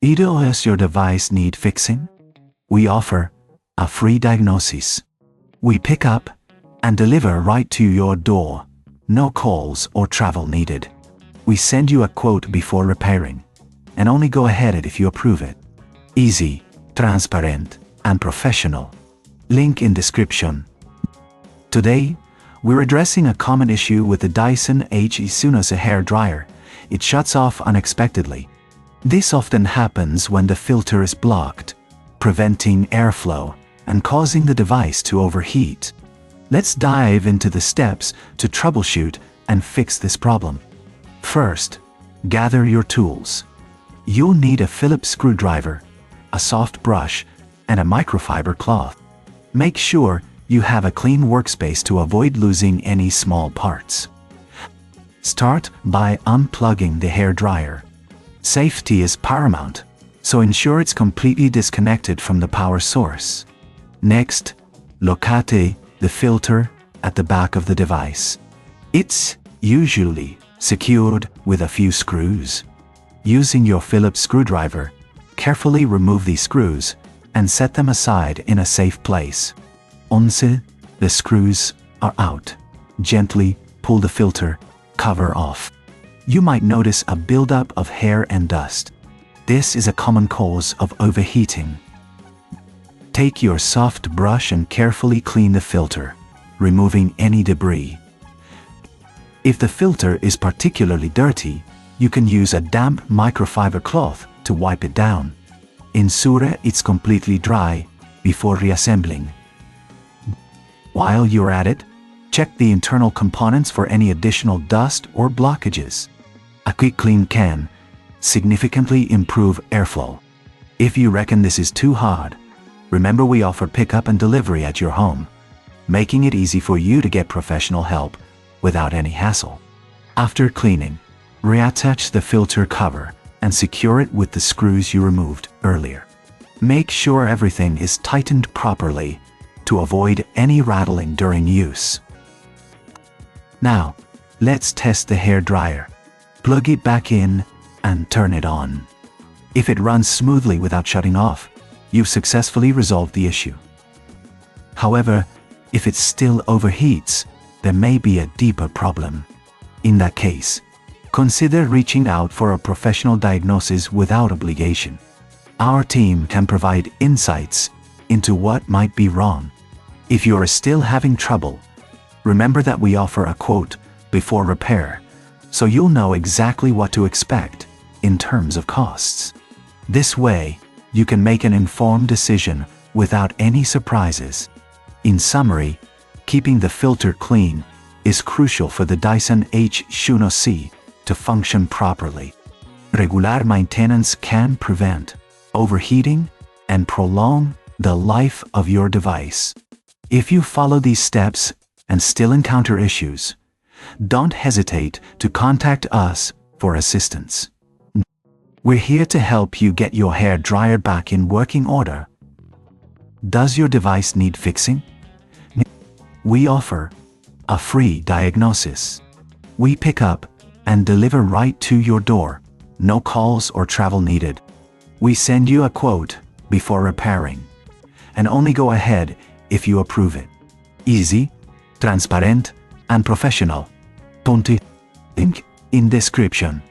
Does your device need fixing? We offer a free diagnosis. We pick up and deliver right to your door. No calls or travel needed. We send you a quote before repairing, and only go ahead if you approve it. Easy, transparent, and professional. Link in description. Today, we're addressing a common issue with the Dyson HS01-SE hair dryer. It shuts off unexpectedly. This often happens when the filter is blocked, preventing airflow and causing the device to overheat. Let's dive into the steps to troubleshoot and fix this problem. First, gather your tools. You'll need a Phillips screwdriver, a soft brush, and a microfiber cloth. Make sure you have a clean workspace to avoid losing any small parts. Start by unplugging the hair dryer. Safety is paramount, so ensure it's completely disconnected from the power source. Next, locate the filter at the back of the device. It's usually secured with a few screws. Using your Phillips screwdriver, carefully remove these screws and set them aside in a safe place. Once the screws are out, gently pull the filter cover off. You might notice a buildup of hair and dust. This is a common cause of overheating. Take your soft brush and carefully clean the filter, removing any debris. If the filter is particularly dirty, you can use a damp microfiber cloth to wipe it down. Ensure it's completely dry before reassembling. While you're at it, check the internal components for any additional dust or blockages. A quick clean can significantly improve airflow. If you reckon this is too hard, remember we offer pickup and delivery at your home, making it easy for you to get professional help without any hassle. After cleaning, reattach the filter cover and secure it with the screws you removed earlier. Make sure everything is tightened properly to avoid any rattling during use. Now, let's test the hair dryer. Plug it back in and turn it on. If it runs smoothly without shutting off, you've successfully resolved the issue. However, if it still overheats, there may be a deeper problem. In that case, consider reaching out for a professional diagnosis without obligation. Our team can provide insights into what might be wrong. If you're still having trouble, remember that we offer a quote before repair, so you'll know exactly what to expect in terms of costs. This way, you can make an informed decision without any surprises. In summary, keeping the filter clean is crucial for the Dyson HS01-SE to function properly. Regular maintenance can prevent overheating and prolong the life of your device. If you follow these steps and still encounter issues, don't hesitate to contact us for assistance. We're here to help you get your hair dryer back in working order. Does your device need fixing? We offer a free diagnosis. We pick up and deliver right to your door. No calls or travel needed. We send you a quote before repairing, and only go ahead if you approve it. Easy, transparent, and professional. Link in description.